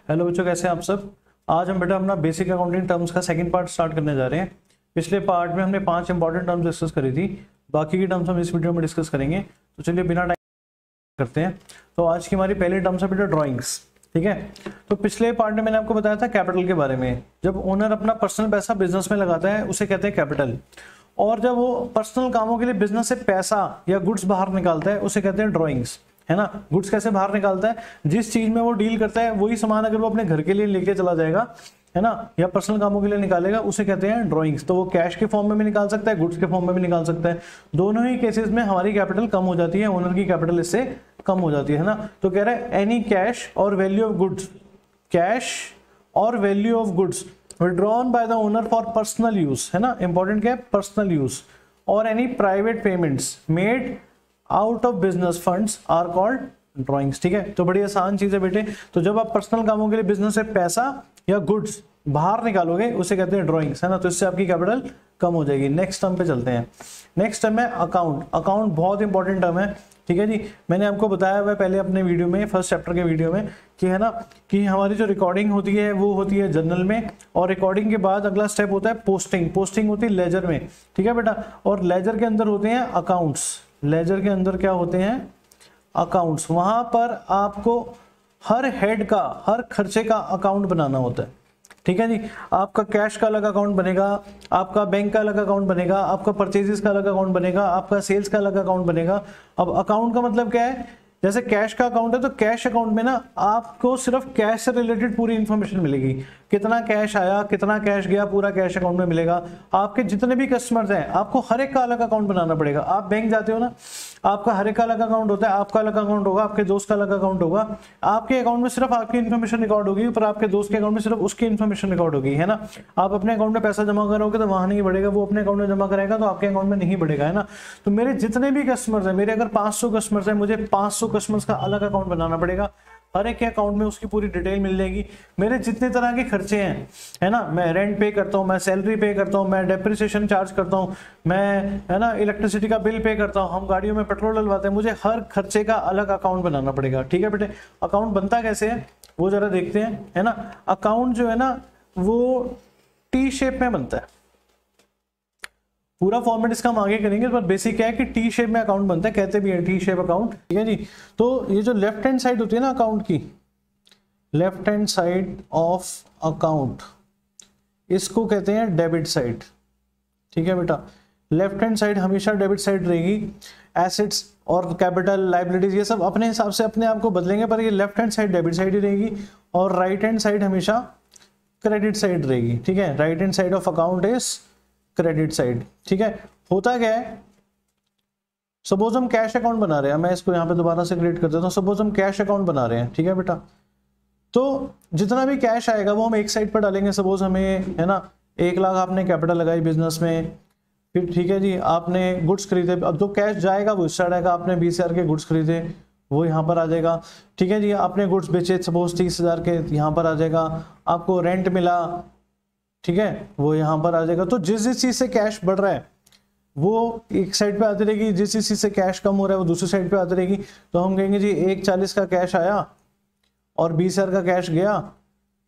Hello बच्चों, कैसे हैं आप सब। आज हम बेटा अपना बेसिक अकाउंटिंग टर्म्स का सेकंड पार्ट स्टार्ट करने जा रहे हैं। पिछले पार्ट में हमने 5 इंपॉर्टेंट टर्म्स डिस्कस करी थी, बाकी की टर्म्स हम इस वीडियो में डिस्कस करेंगे। तो चलिए बिना टाइम करते हैं। तो आज की हमारी पहली टर्म्स है बेटा ड्राइंग्स। ठीक है, तो पिछले पार्ट में मैंने आपको बताया था कैपिटल के बारे में। जब ओनर अपना पर्सनल पैसा बिजनेस में लगाता है उसे कहते हैं कैपिटल, और जब वो पर्सनल कामों के लिए बिजनेस से पैसा या गुड्स बाहर निकालता है उसे कहते हैं ड्राइंग्स, है ना। गुड्स कैसे बाहर निकालता है, जिस चीज में वो डील करता है वही सामान अगर वो अपने घर के लिए लेके चला जाएगा, है ना, या पर्सनल कामों के लिए निकालेगा, उसे कहते हैं ड्राइंग्स। तो वो कैश के फॉर्म में भी निकाल सकता है, गुड्स के फॉर्म में भी निकाल सकता है। दोनों ही केसेस में हमारी कैपिटल कम हो जाती है, ओनर की कैपिटल इससे कम हो जाती है ना। तो कह रहा है एनी कैश और वैल्यू ऑफ गुड्स, कैश और value of goods withdrawn by the owner for personal use, है ना। इंपॉर्टेंट क्या है, पर्सनल यूज। और any private payments made out of business funds are called drawings. ठीक है, तो बड़ी आसान चीज है बेटे। तो जब आप पर्सनल कामों के लिए बिजनेस से पैसा या गुड्स बाहर निकालोगे उसे कहते हैं ड्राइंग्स, है ना। तो इससे आपकी कैपिटल कम हो जाएगी। नेक्स्ट टर्म पे चलते हैं। नेक्स्ट टर्म है अकाउंट। अकाउंट बहुत इंपॉर्टेंट टर्म है, ठीक है जी। मैंने आपको बताया हुआ है पहले अपने वीडियो में, फर्स्ट चैप्टर के वीडियो में, कि है ना, कि हमारी जो रिकॉर्डिंग होती है वो होती है जर्नल में, और रिकॉर्डिंग के बाद अगला स्टेप होता है पोस्टिंग। पोस्टिंग होती है लेजर में, ठीक है बेटा। और लेजर के अंदर होते हैं अकाउंट्स। लेजर के अंदर क्या होते हैं, अकाउंट्स। वहां पर आपको हर हेड का, हर खर्चे का अकाउंट बनाना होता है, ठीक है जी। आपका कैश का अलग अकाउंट बनेगा, आपका बैंक का अलग अकाउंट बनेगा, आपका परचेजेस का अलग अकाउंट बनेगा, आपका सेल्स का अलग अकाउंट बनेगा। अब अकाउंट का मतलब क्या है, जैसे कैश का अकाउंट है तो कैश अकाउंट में ना आपको सिर्फ कैश से रिलेटेड पूरी इंफॉर्मेशन मिलेगी। कितना कैश आया, कितना कैश गया, पूरा कैश अकाउंट में मिलेगा। आपके जितने भी कस्टमर्स हैं आपको हर एक का अलग अकाउंट बनाना पड़ेगा। आप बैंक जाते हो ना, आपका हर एक का अलग अकाउंट होता है, आपका अलग अकाउंट होगा, आपके दोस्त का अलग अकाउंट होगा। आपके अकाउंट में सिर्फ आपकी इन्फॉर्मेशन रिकॉर्ड होगी, पर आपके दोस्त के अकाउंट में सिर्फ उसकी इन्फॉर्मेशन रिकॉर्ड होगी, है ना। आप अपने अकाउंट में पैसा जमा करोगे तो वहां नहीं बढ़ेगा, वो अपने अकाउंट में जमा करेगा तो आपके अकाउंट में नहीं बढ़ेगा, है ना। तो मेरे जितने भी कस्टमर्स हैं, मेरे अगर 500 कस्टमर्स हैं, मुझे 500 कस्टमर्स का अलग अकाउंट बनाना पड़ेगा। हर एक के अकाउंट में उसकी पूरी डिटेल मिल जाएगी। मेरे जितने तरह के खर्चे हैं, है ना, मैं रेंट पे करता हूँ, मैं सैलरी पे करता हूँ, मैं डेप्रिसिएशन चार्ज करता हूँ, मैं, है ना, इलेक्ट्रिसिटी का बिल पे करता हूँ, हम गाड़ियों में पेट्रोल डलवाते हैं, मुझे हर खर्चे का अलग अकाउंट बनाना पड़ेगा। ठीक है बेटे, अकाउंट बनता कैसे है वो जरा देखते हैं, है ना। अकाउंट जो है ना वो टी शेप में बनता है। पूरा फॉर्मेट इसका हम आगे करेंगे, पर बेसिक क्या है कि टी शेप में अकाउंट बनता है, कहते भी है टी शेप अकाउंट, ठीक है जी। तो ये जो लेफ्ट हैंड साइड होती है ना अकाउंट की, left hand side of account, इसको कहते हैं डेबिट साइड, ठीक है बेटा। लेफ्ट हैंड साइड हमेशा डेबिट साइड रहेगी। एसेट्स और कैपिटल, लाइबिलिटीज, ये सब अपने हिसाब से अपने आप को बदलेंगे, पर ये left hand side debit side ही रहेगी, और राइट हैंड साइड हमेशा क्रेडिट साइड रहेगी, ठीक है। Right hand side of account is credit side, ठीक है। होता क्या है, सपोज हम कैश अकाउंट बना रहे हैं, मैं इसको यहां पे दोबारा से क्रिएट कर देता हूं। सपोज हम कैश अकाउंट बना रहे हैं, ठीक है बेटा। तो जितना भी कैश आएगा वो हम एक साइड पर डालेंगे। सपोज हमें, है ना, 1 लाख आपने कैपिटल लगाई बिजनेस में, फिर ठीक है जी, आपने गुड्स खरीदे। अब जो कैश जाएगा वो इस साइड आएगा। आपने 20,000 के गुड्स खरीदे, वो यहाँ पर आ जाएगा, ठीक है जी। आपने गुड्स बेचे सपोज 30,000 के, यहाँ पर आ जाएगा। आपको रेंट मिला, ठीक है, वो यहाँ पर आ जाएगा। तो जिस जिस चीज से कैश बढ़ रहा है वो एक साइड पे आती रहेगी, जिस जिस चीज से कैश कम हो रहा है वो दूसरी साइड पे आती रहेगी। तो हम कहेंगे जी 1,40 का कैश आया और 20,000 का कैश गया,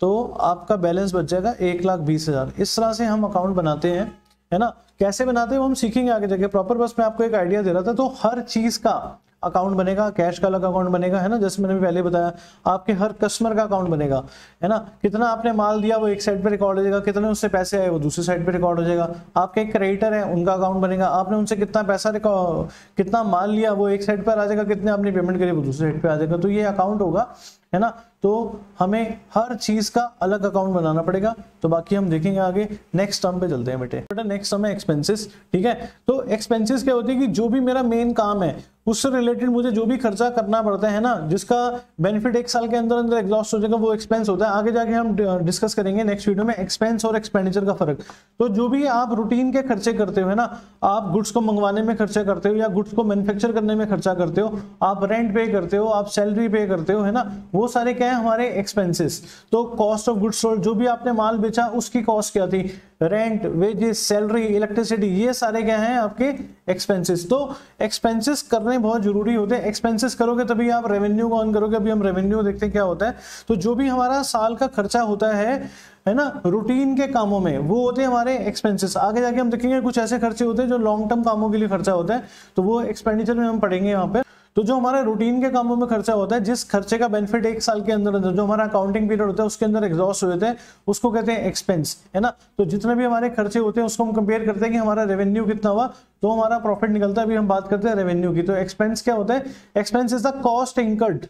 तो आपका बैलेंस बच जाएगा 1,20,000। इस तरह से हम अकाउंट बनाते हैं, है ना। कैसे बनाते हैं वो हम सीखेंगे आगे जाके प्रॉपर, बस मैं आपको एक आइडिया दे रहा था। तो हर चीज का अकाउंट बनेगा, कैश का अलग अकाउंट बनेगा, है ना, जैसे मैंने पहले बताया। आपके हर कस्टमर का अकाउंट बनेगा, है ना। कितना आपने माल दिया वो एक साइड पे रिकॉर्ड हो जाएगा, कितने उससे पैसे आए वो दूसरी साइड पे रिकॉर्ड हो जाएगा। आपके एक क्रेडिटर है, उनका अकाउंट बनेगा, आपने उनसे कितना पैसा कितना माल लिया वो एक साइड पर आ जाएगा, कितने आपने पेमेंट करी वो दूसरी साइड पे आ जाएगा। तो ये अकाउंट होगा, है ना। तो हमें हर चीज का अलग अकाउंट बनाना पड़ेगा। तो बाकी हम देखेंगे आगे। नेक्स्ट टर्म पे चलते हैं बेटे। नेक्स्ट टर्म है एक्सपेंसेस, ठीक है। तो एक्सपेंसेस क्या होती है कि जो भी मेरा मेन काम है उससे रिलेटेड मुझे जो भी खर्चा करना पड़ता है ना, जिसका बेनिफिट 1 साल के अंदर अंदर एग्जॉस्ट हो जाएगा, वो एक्सपेंस होता है। आगे जाके हम डिस्कस करेंगे नेक्स्ट वीडियो में एक्सपेंस और एक्सपेंडिचर का फर्क। तो जो भी आप रूटीन के खर्चे करते हो, है ना, आप गुड्स को मंगवाने में खर्चा करते हो या गुड्स को मैन्युफैक्चर करने में खर्चा करते हो, आप रेंट पे करते हो, आप सैलरी पे करते हो, है ना, वो वो सारे क्या है हमारे एक्सपेंसेस। तो कॉस्ट ऑफ गुड्स सोल्ड, जो भी आपने माल बेचा उसकी कॉस्ट क्या थी, रेंट, वेजेस, सैलरी, इलेक्ट्रिसिटी, ये सारे क्या हैं आपके एक्सपेंसेस। तो एक्सपेंसेस करने बहुत जरूरी होते हैं, एक्सपेंसेस करोगे तभी आप रेवेन्यू को ऑन करोगे। अभी हम रेवेन्यू देखते हैं क्या होता है। तो जो भी हमारा साल का खर्चा होता है ना, रूटीन के कामों में, वो होते हैं हमारे एक्सपेंसेस। आगे जाके हम देखेंगे कुछ ऐसे खर्चे होते हैं जो लॉन्ग टर्म कामों के लिए खर्चा होता है, तो वो एक्सपेंडिचर में हम पढ़ेंगे यहाँ पे। तो जो हमारा रूटीन के कामों में खर्चा होता है, जिस खर्चे का बेनिफिट एक साल के अंदर जो हमारा अकाउंटिंग पीरियड होता है उसके अंदर एग्जॉस्ट हुए थे, उसको कहते हैं एक्सपेंस, है ना। तो जितने भी हमारे खर्चे होते हैं उसको हम कंपेयर करते हैं कि हमारा रेवेन्यू कितना हुआ, तो हमारा प्रॉफिट निकलता है। अभी हम बात करते हैं रेवेन्यू की। तो एक्सपेंस क्या होता है, expense is the cost incurred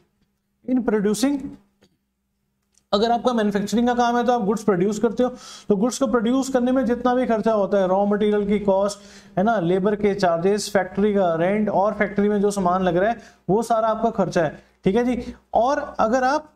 in producing. अगर आपका मैन्युफैक्चरिंग का काम है तो आप गुड्स प्रोड्यूस करते हो, तो गुड्स को प्रोड्यूस करने में जितना भी खर्चा होता है, रॉ मटेरियल की कॉस्ट, है ना, लेबर के चार्जेस, फैक्ट्री का रेंट, और फैक्ट्री में जो सामान लग रहा है वो सारा आपका खर्चा है, ठीक है जी। और अगर आप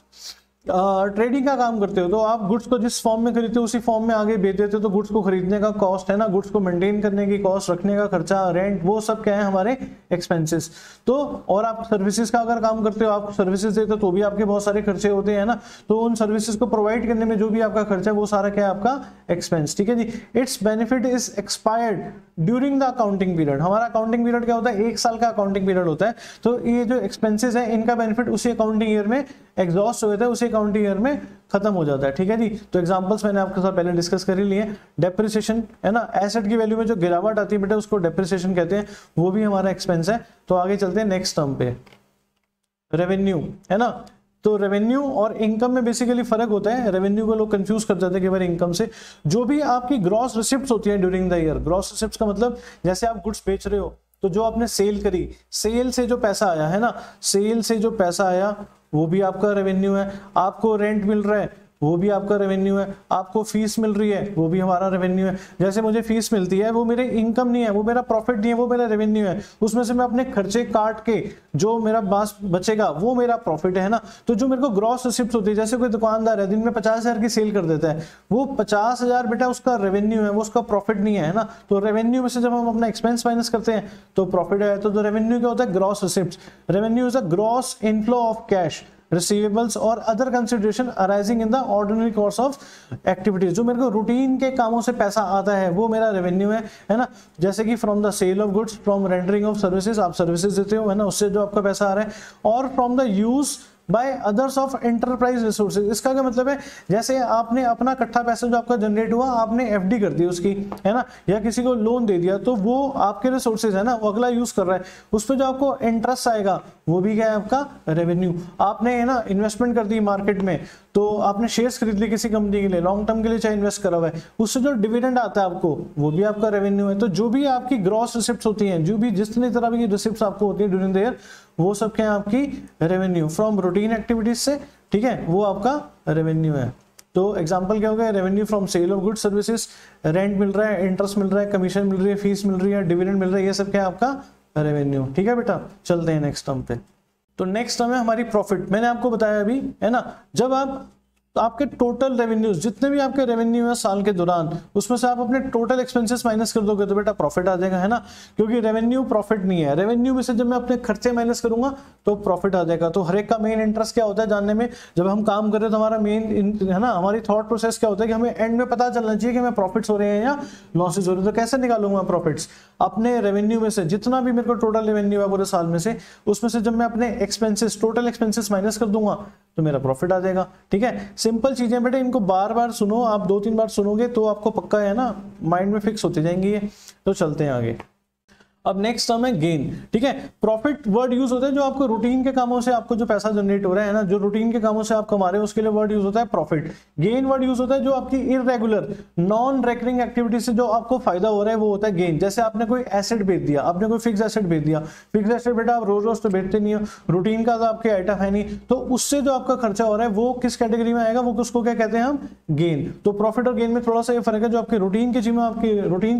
ट्रेडिंग का काम करते हो तो आप गुड्स को जिस फॉर्म में खरीदते हो उसी फॉर्म में आगे बेच देते हो, तो गुड्स को खरीदने का कॉस्ट, है ना, गुड्स को मेंटेन करने की कॉस्ट, रखने का खर्चा, रेंट, वो सब क्या है हमारे एक्सपेंसेस। तो और आप सर्विसेज का अगर काम करते हो, आप सर्विसेज देते हो तो भी आपके बहुत सारे खर्चे होते हैं ना, तो उन सर्विसेज को प्रोवाइड करने में जो भी आपका खर्चा है वो सारा क्या है आपका एक्सपेंस, ठीक है जी। It's benefit is expired during the accounting period. हमारा अकाउंटिंग पीरियड क्या होता है, एक साल का अकाउंटिंग पीरियड होता है। तो ये जो एक्सपेंसेस है इनका बेनिफिट उसी अकाउंटिंग ईयर में एग्जॉस्ट हुए थे, उसी अकाउंटिंग ईयर में खत्म हो जाता है, ठीक है जी। तो एग्जांपल्स मैंने आपके साथ पहले डिस्कस कर ही लिए। डेप्रिसिएशन, है ना, एसेट की वैल्यू में जो गिरावट आती है बेटा उसको डेप्रिसिएशन कहते हैं, वो भी हमारा एक्सपेंस है। तो आगे चलते हैं नेक्स्ट टर्म पे, रेवेन्यू, है ना। तो रेवेन्यू और इनकम में बेसिकली फर्क होता है। रेवेन्यू को लोग कंफ्यूज कर जाते हैं कि भाई इनकम से जो भी आपकी ग्रॉस रिसिप्ट्स होती है during the year. Gross receipts का मतलब जैसे आप गुड्स बेच रहे हो तो जो आपने सेल करी, सेल से जो पैसा आया, है ना, सेल से जो पैसा आया वो भी आपका रेवेन्यू है। आपको रेंट मिल रहा है वो भी आपका रेवेन्यू है। आपको फीस मिल रही है वो भी हमारा रेवेन्यू है। जैसे मुझे फीस मिलती है वो मेरे इनकम नहीं है, वो मेरा प्रॉफिट नहीं है, वो मेरा रेवेन्यू है। उसमें से मैं अपने खर्चे काट के जो मेरा बास बचेगा वो मेरा प्रॉफिट है ना। तो जो मेरे को ग्रॉस रिसिप्ट होती है, जैसे कोई दुकानदार है दिन में 50,000 की सेल कर देता है, वो 50,000 बेटा उसका रेवेन्यू है, वो उसका प्रॉफिट नहीं है ना। तो रेवेन्यू में से जब हम अपना एक्सपेंस माइनस करते हैं तो प्रॉफिट है। तो रेवेन्यू क्या होता है, gross receipt. Revenue is a gross inflow of cash, receivables और other consideration arising in the ordinary course of activities. जो मेरे को रूटीन के कामों से पैसा आता है वो मेरा रेवेन्यू है ना। जैसे कि from the sale of goods, from rendering of services, आप सर्विसेज देते हो, है ना, उससे जो आपका पैसा आ रहा है, और from the use by others of enterprise resources. इसका क्या मतलब है, जैसे आपने अपना इकट्ठा पैसा जो आपका जनरेट हुआ आपने एफडी कर दी उसकी, है ना, या किसी को लोन दे दिया, तो वो आपके रिसोर्सेज है ना, वो अगला यूज कर रहा है, उस पर जो आपको इंटरेस्ट आएगा वो भी क्या है आपका रेवेन्यू। आपने, है ना, इन्वेस्टमेंट कर दी मार्केट में, तो आपने शेयर्स खरीद लिए किसी कंपनी के लिए, लॉन्ग टर्म के लिए चाहे इन्वेस्ट करा हुआ है, उससे जो डिविडेंड आता है आपको वो भी आपका रेवेन्यू है। तो जो भी आपकी ग्रॉस रिसिप्ट्स होती हैं, जो भी जितनी तरह की रिसिप्ट्स आपको होती है ड्यूरिंग द ईयर, वो सब क्या है आपकी रेवेन्यू फ्रॉम रूटीन एक्टिविटीज से, ठीक है, वो आपका रेवेन्यू है। तो एग्जांपल क्या हो गया, revenue from sale of goods services, rent मिल रहा है, इंटरेस्ट मिल रहा है, कमीशन मिल रही है, फीस मिल रही है, डिविडेंड मिल रहा है, ये सब क्या है आपका रेवेन्यू, ठीक है बेटा। चलते हैं नेक्स्ट टर्म पे। तो नेक्स्ट टर्म है हमारी प्रॉफिट। मैंने आपको बताया अभी, है ना, जब आप तो आपके टोटल रेवेन्यूज जितने भी आपके रेवेन्यू है साल के दौरान, उसमें से आप अपने टोटल एक्सपेंसेस माइनस कर दोगे तो बेटा प्रॉफिट आ जाएगा, है ना। क्योंकि रेवेन्यू प्रॉफिट नहीं है, रेवेन्यू में से जब मैं अपने खर्चे माइनस करूंगा तो प्रॉफिट आ जाएगा। तो हर एक का मेन इंटरेस्ट क्या होता है जानने में, जब हम काम कर रहे हैं तो हमारा मेन, है ना, हमारी थॉट प्रोसेस क्या होता है कि हमें एंड में पता चलना चाहिए कि हमें प्रॉफिट्स हो रहे हैं या लॉसेज हो रहे हैं। तो कैसे निकालूंगा प्रॉफिट्स, अपने रेवेन्यू में से जितना भी मेरे को टोटल रेवेन्यू है पूरे साल में से, उसमें से जब मैं अपने एक्सपेंसेस, टोटल एक्सपेंसेस माइनस कर दूंगा तो मेरा प्रॉफिट आ जाएगा, ठीक है। सिंपल चीजें बेटे, इनको बार बार सुनो, आप 2-3 बार सुनोगे तो आपको पक्का, है ना, माइंड में फिक्स होती जाएंगी ये। तो चलते हैं आगे। अब नेक्स्ट टर्म है गेन, ठीक है। प्रॉफिट वर्ड यूज होता है जो आपको रूटीन के कामों से आपको जो पैसा जनरेट हो रहा है ना, जो रूटीन के कामों से आप कमा रहे हो उसके लिए वर्ड यूज होता है प्रॉफिट। गेन वर्ड यूज होता है जो आपकी इररेगुलर नॉन रेकरिंग एक्टिविटी से जो आपको फायदा हो रहा है वो होता है गेन। जैसे आपने कोई एसेट बेच दिया, आपने कोई फिक्स एसेट बेच दिया, फिक्स एसेट बेटा आप रोज रोज तो बेचते नहीं हो, रूटीन का तो आपके आइटम है नहीं, तो उससे जो आपका खर्चा हो रहा है वो किस कैटेगरी में आएगा, वो उसको क्या कहते हैं हम, गेन। तो प्रॉफिट और गेन में थोड़ा सा ये फर्क है, जो आपकी रूटीन की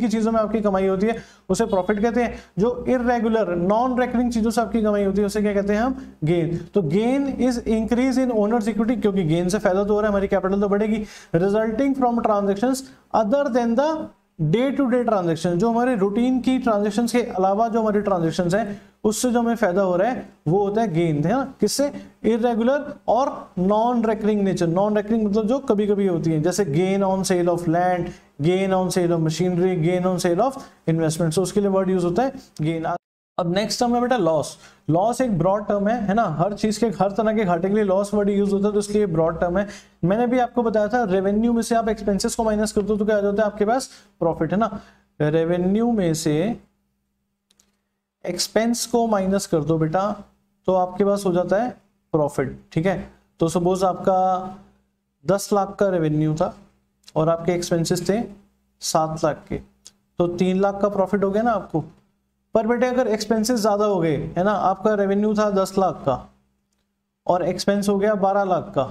चीजों में आपकी कमाई होती है उसे प्रॉफिट कहते हैं, जो इररेगुलर नॉन रेकरिंग चीजों से आपकी कमाई होती है उसे क्या कहते हैं हम, गेन। तो gain is increase in owners equity, क्योंकि गेन से फायदा तो हो रहा है, हमारी कैपिटल तो बढ़ेगी, resulting from transactions other than the day to day transaction, जो हमारे रूटीन की ट्रांजेक्शन्स के अलावा जो हमारी ट्रांजेक्शन्स हैं उससे जो हमें फायदा हो रहा है वो होता है गेन, है ना, किससे, इरेगुलर और non recurring nature. Non recurring मतलब जो कभी कभी होती है, जैसे gain on sale of land, gain on sale of machinery, gain on sale of investment, so उसके लिए वर्ड यूज होता है गेन। अब नेक्स्ट टर्म है बेटा लॉस। लॉस एक ब्रॉड टर्म है ना, हर चीज के, हर तरह के घाटे के लिए लॉस वर्ड यूज होता है, तो इसलिए ब्रॉड टर्म है। मैंने भी आपको बताया था रेवेन्यू में से आप एक्सपेंसेस को माइनस कर दो तो क्या आ जाता है आपके पास, प्रॉफिट, है ना। रेवेन्यू में से एक्सपेंस को माइनस कर दो बेटा तो आपके पास हो जाता है प्रॉफिट, ठीक है। तो सपोज आपका 10 लाख का रेवेन्यू था और आपके एक्सपेंसेस थे 7 लाख के, तो 3 लाख का प्रॉफिट हो गया ना आपको। पर बेटे अगर एक्सपेंसेस ज्यादा हो गए, है ना, आपका रेवेन्यू था 10 लाख का और एक्सपेंस हो गया 12 लाख का,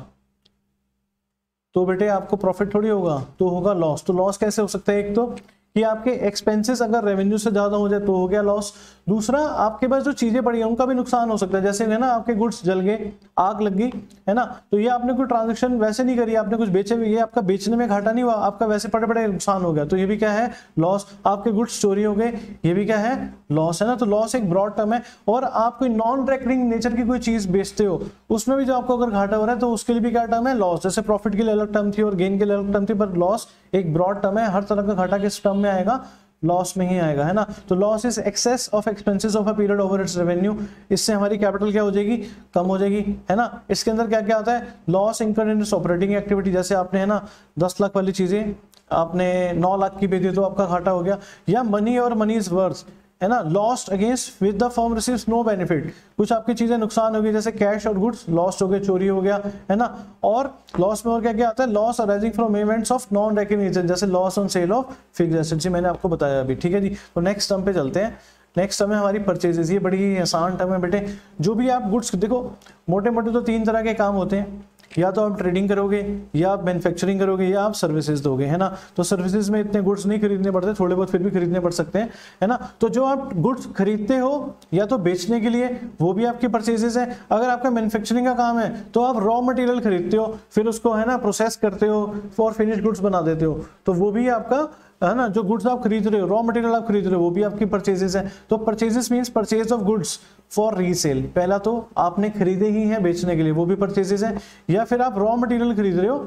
तो बेटे आपको प्रॉफिट थोड़ी होगा, तो होगा लॉस। तो लॉस कैसे हो सकता है, एक तो कि आपके एक्सपेंसेस अगर रेवेन्यू से ज्यादा हो जाए तो हो गया लॉस। दूसरा, आपके पास जो चीजें पड़ी हैं उनका भी नुकसान हो सकता है, जैसे है ना आपके गुड्स जल गए, आग लग गई, है ना, तो ये आपने कोई ट्रांजैक्शन वैसे नहीं करी, आपने कुछ बेचे भी, ये आपका बेचने में घाटा नहीं हुआ, आपका वैसे बड़े बड़े नुकसान हो गया, तो ये भी क्या है, लॉस। आपके गुड्स चोरी हो गए, ये भी क्या है, लॉस, है ना। तो लॉस एक ब्रॉड टर्म है। और आप कोई नॉन रेकरिंग नेचर की कोई चीज बेचते हो, उसमें भी जो आपको अगर घाटा हो रहा है तो उसके लिए भी क्या टर्म है, लॉस। जैसे प्रॉफिट के लिए अलग टर्म थी और गेन के लिए अलग टर्म थी, पर लॉस एक ब्रॉड टर्म है, हर तरह का घाटा किस टर्म में आएगा, लॉस में ही आएगा, है ना। तो loss is excess of expenses of a period over its revenue. इससे हमारी कैपिटल क्या हो जाएगी, कम हो जाएगी, है ना। इसके अंदर क्या क्या आता है, लॉस इंकर्ड इन ऑपरेटिंग एक्टिविटी, जैसे आपने, है ना, 10 लाख वाली चीजें आपने 9 लाख की बेची तो आपका घाटा हो गया। या मनी और मनी इज वर्थ, है ना, lost against with the firm receives no benefit, कुछ आपकी चीजें नुकसान हो गई, जैसे कैश और गुड्स लॉस्ट हो गए, चोरी हो गया, है ना। और लॉस में और क्या क्या आता है, loss arising from events of non recognition, जैसे loss on sale of fixed assets, मैंने आपको बताया अभी, ठीक है जी। तो नेक्स्ट टर्म पे चलते हैं। नेक्स्ट टर्म है हमारी परचेजेस। ये बड़ी आसान टर्म है बेटे। जो भी आप गुड्स, देखो मोटे मोटे तो 3 तरह के काम होते हैं, या तो आप ट्रेडिंग करोगे, या आप मैन्युफैक्चरिंग करोगे, या आप सर्विसेज दोगे, है ना। तो सर्विसेज में इतने गुड्स नहीं खरीदने पड़ते, थोड़े बहुत फिर भी खरीदने पड़ सकते हैं, है ना। तो जो आप गुड्स खरीदते हो या तो बेचने के लिए, वो भी आपकी परचेजेस है। अगर आपका मैन्युफैक्चरिंग का काम है तो आप रॉ मटेरियल खरीदते हो, फिर उसको, है ना, प्रोसेस करते हो और फिनिश गुड्स बना देते हो, तो वो भी आपका, है ना, जो गुड्स आप खरीद रहे हो, रॉ मटेरियल आप खरीद रहे हो, वो भी आपकी परचेजेस है। तो purchases means purchase of goods for resale. पहला तो आपने खरीदे ही हैं बेचने के लिए, वो भी परचेजेस है। या फिर आप रॉ मटेरियल खरीद रहे हो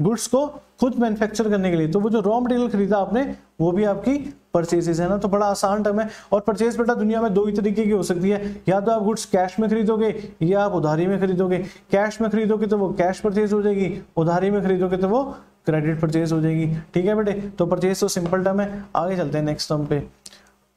गुड्स को खुद मैन्युफैक्चर करने के लिए, तो वो जो रॉ मटेरियल खरीदा आपने वो भी आपकी परचेजेस है ना। तो बड़ा आसान टर्म है। और परचेज बेटा दुनिया में 2 ही तरीके की हो सकती है, या तो आप गुड्स कैश में खरीदोगे या आप उधारी में खरीदोगे। कैश में खरीदोगे तो वो कैश परचेज हो जाएगी, उधारी में खरीदोगे तो वो क्रेडिट परचेज हो जाएगी, ठीक है बेटे। तो परचेज तो सिंपल टर्म है। आगे चलते हैं नेक्स्ट टर्म पे,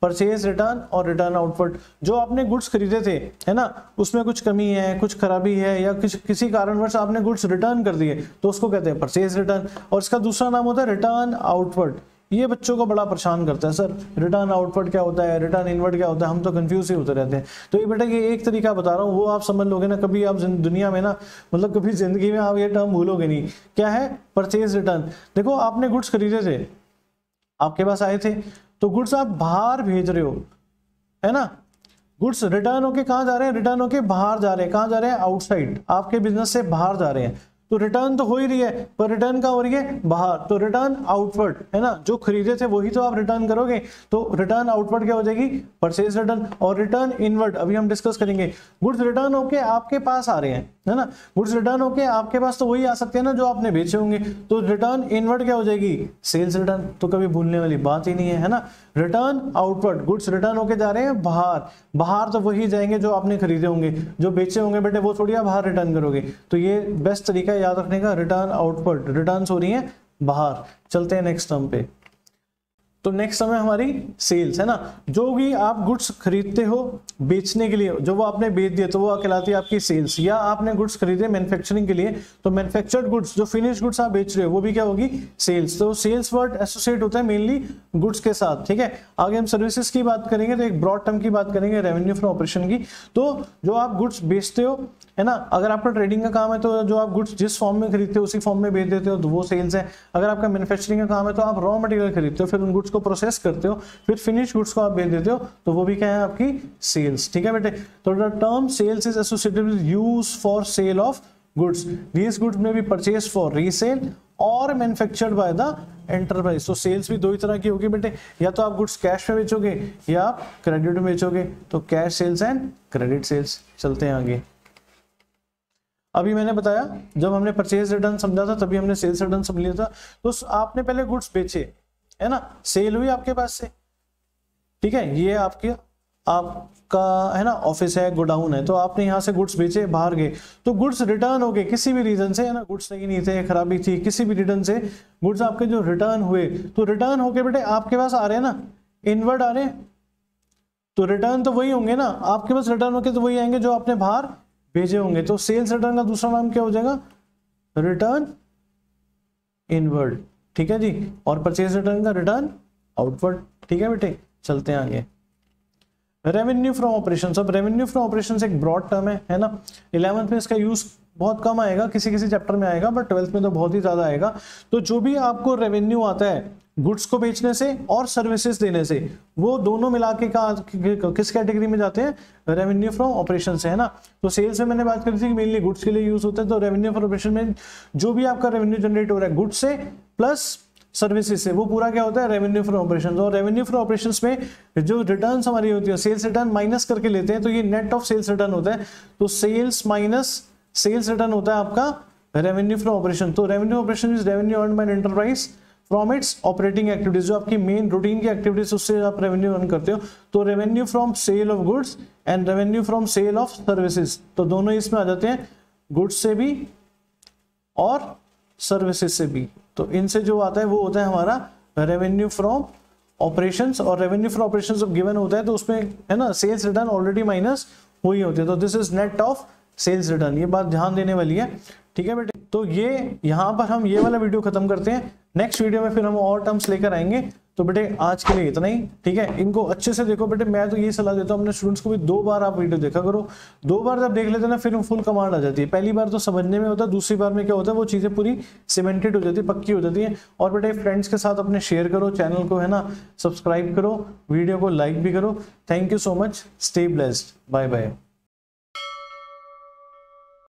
परचेज रिटर्न और रिटर्न आउटवर्ड। जो आपने गुड्स खरीदे थे, है ना, उसमें कुछ कमी है, कुछ खराबी है, या किसी कारणवश आपने गुड्स रिटर्न कर दिए, तो उसको कहते हैं परचेज रिटर्न। और इसका दूसरा नाम होता है रिटर्न आउटवर्ड। ये बच्चों को बड़ा परेशान करता है, सर रिटर्न आउटवर्ड क्या होता है, रिटर्न इनवर्ड क्या होता है, हम तो कंफ्यूज ही होते रहते हैं। तो ये बेटा ये एक तरीका बता रहा हूँ, वो आप समझ लोगे ना, कभी आप दुनिया में ना, मतलब कभी जिंदगी में आप ये टर्म भूलोगे नहीं। क्या है परचेज रिटर्न? देखो आपने गुड्स खरीदे थे, आपके पास आए थे, तो गुड्स आप बाहर भेज रहे हो, है ना। गुड्स रिटर्न होके कहां जा रहे हैं, रिटर्न होके बाहर जा रहे हैं। कहां जा रहे हैं, आउटसाइड, आपके बिजनेस से बाहर जा रहे हैं। तो रिटर्न तो हो ही रही है, पर रिटर्न कहां हो रही है, बाहर। तो रिटर्न आउटवर्ड, है ना, जो खरीदे थे वही तो आप रिटर्न करोगे, तो रिटर्न आउटवर्ड क्या हो जाएगी, परचेज रिटर्न। और रिटर्न इनवर्ड अभी हम डिस्कस करेंगे। गुड्स रिटर्न होके आपके पास आ रहे हैं, है ना, गुड्स रिटर्न होके आपके पास तो वही आ सकते हैं ना जो आपने बेचे होंगे, तो रिटर्न इनवर्ड क्या हो जाएगी, सेल्स रिटर्न। तो कभी भूलने वाली बात ही नहीं है, है ना। रिटर्न आउटवर्ड, गुड्स रिटर्न होके जा रहे हैं बाहर, बाहर तो वही जाएंगे जो आपने खरीदे होंगे, जो बेचे होंगे बेटे वो थोड़ी आप बाहर रिटर्न करोगे। तो ये बेस्ट तरीका है याद रखने का, रिटर्न आउटवर्ड, रिटर्न हो रही है बाहर। चलते हैं नेक्स्ट टर्म पे। तो नेक्स्ट समय हमारी सेल्स, है ना। जो भी आप गुड्स खरीदते हो बेचने के लिए, जो वो आपने बेच दिया तो वो कहलाती है आपकी सेल्स। या आपने गुड्स खरीदे मैन्युफैक्चरिंग के लिए, तो मैन्युफैक्चर्ड गुड्स, जो फिनिश गुड्स आप बेच रहे हो, वो भी क्या होगी, सेल्स। तो सेल्स वर्ड एसोसिएट होता है मेनली गुड्स के साथ, ठीक है। आगे हम सर्विसेज की बात करेंगे, तो एक ब्रॉड टर्म की बात करेंगे, रेवेन्यू फ्रॉम ऑपरेशन की। तो जो आप गुड्स बेचते हो, है ना, अगर आपका ट्रेडिंग का काम है तो जो आप गुड्स जिस फॉर्म में खरीदते हो उसी फॉर्म में बेच देते हो, तो वो सेल्स है। अगर आपका मैन्युफैक्चरिंग का काम है तो आप रॉ मटेरियल खरीदते हो, फिर उन गुड्स को प्रोसेस करते हो, फिर फिनिश गुड्स को आप बेच देते हो, तो वो भी क्या है, आपकी सेल्स, ठीक है बेटे। तो the term sales is associated with use for sale of goods. These goods may be purchase for resale और मैन्युफैक्चर्ड बाय द एंटरप्राइज। तो सेल्स भी दो ही तरह की होगी बेटे, या तो आप गुड्स कैश में बेचोगे या आप क्रेडिट में बेचोगे, तो cash sales and credit sales. चलते हैं आगे। अभी मैंने बताया जब हमने परचेज रिटर्न समझा था तभी हमने सेल्स रिटर्न समझ लिया था। तो आपने पहले गुड्स बेचे है ना, सेल हुई आपके पास से, ठीक है, ये आपका है ना ऑफिस है, गोडाउन है, तो आपने यहाँ से गुड्स बेचे, बाहर गए, तो गुड्स रिटर्न हो गए किसी भी रीजन से, है ना, गुड्स सही नहीं थे, खराबी थी, किसी भी रीजन से गुड्स आपके जो रिटर्न हुए, तो रिटर्न होके बेटे आपके पास आ रहे हैं ना, इनवर्ड आ रहे हैं, तो रिटर्न तो वही होंगे ना आपके पास, रिटर्न होके तो वही आएंगे जो आपने बाहर भेजे होंगे। तो सेल्स रिटर्न का दूसरा नाम क्या हो जाएगा, रिटर्न इनवर्ड, ठीक है जी, और परचेज रिटर्न का रिटर्न आउटवर्ड, ठीक है बेटे। चलते हैं आगे। Revenue from operations. अब रेवेन्यू फ्रॉम ऑपरेशंस एक ब्रॉड टर्म है ना, 11th में इसका यूज बहुत कम आएगा, किसी किसी चैप्टर में आएगा, बट 12th में तो बहुत ही ज्यादा आएगा। तो जो भी आपको रेवेन्यू आता है गुड्स को बेचने से और सर्विसेज देने से, वो दोनों मिला के किस कैटेगरी में जाते हैं, रेवेन्यू फ्रॉम ऑपरेशन से, है ना। तो सेल्स में मैंने बात करी थी कि मेनली गुड्स के लिए यूज होता है, तो रेवेन्यू फ्रॉम ऑपरेशन में जो भी आपका रेवेन्यू जनरेट हो रहा है गुड्स से प्लस सर्विसेज से, वो पूरा क्या होता है, रेवेन्यू फ्रॉम ऑपरेशंस। और रेवेन्यू फ्रॉम ऑपरेशंस में जो रिटर्न्स हमारी होती है, सेल्स रिटर्न माइनस करके लेते हैं, तो ये नेट ऑफ सेल्स रिटर्न होता है। तो सेल्स माइनस सेल्स रिटर्न होता है आपका रेवेन्यू फ्रॉम ऑपरेशन। तो revenue operation is revenue earned by an enterprise from its operating activities, जो आपकी मेन रूटीन की एक्टिविटीज उससे आप रेवेन्यू अर्न करते हो। तो revenue from sale of goods and revenue from sale of services, तो दोनों इसमें आ जाते हैं, गुड्स से भी और सर्विसेज से भी। तो इनसे जो आता है वो होता है हमारा रेवेन्यू फ्रॉम ऑपरेशंस। और रेवेन्यू फ्रॉम ऑपरेशंस जब गिवन होता है तो उसमें है ना सेल्स रिटर्न ऑलरेडी माइनस हुई होती है, तो this is net of sales return. ये बात ध्यान देने वाली है, ठीक है बेटे। तो ये यहाँ पर हम ये वाला वीडियो खत्म करते हैं, नेक्स्ट वीडियो में फिर हम और टर्म्स लेकर आएंगे। तो बेटे आज के लिए इतना ही, ठीक है। इनको अच्छे से देखो बेटे, मैं तो ये सलाह देता हूँ अपने स्टूडेंट्स को भी 2 बार आप वीडियो देखा करो। 2 बार जब देख लेते हैं ना फिर फुल कमांड आ जाती है। पहली बार तो समझने में होता है, दूसरी बार में क्या होता है, वो चीजें पूरी सीमेंटेड हो जाती है, पक्की हो जाती है। और बेटे फ्रेंड्स के साथ अपने शेयर करो, चैनल को है ना सब्सक्राइब करो, वीडियो को लाइक भी करो। Thank you so much, stay blessed, bye bye.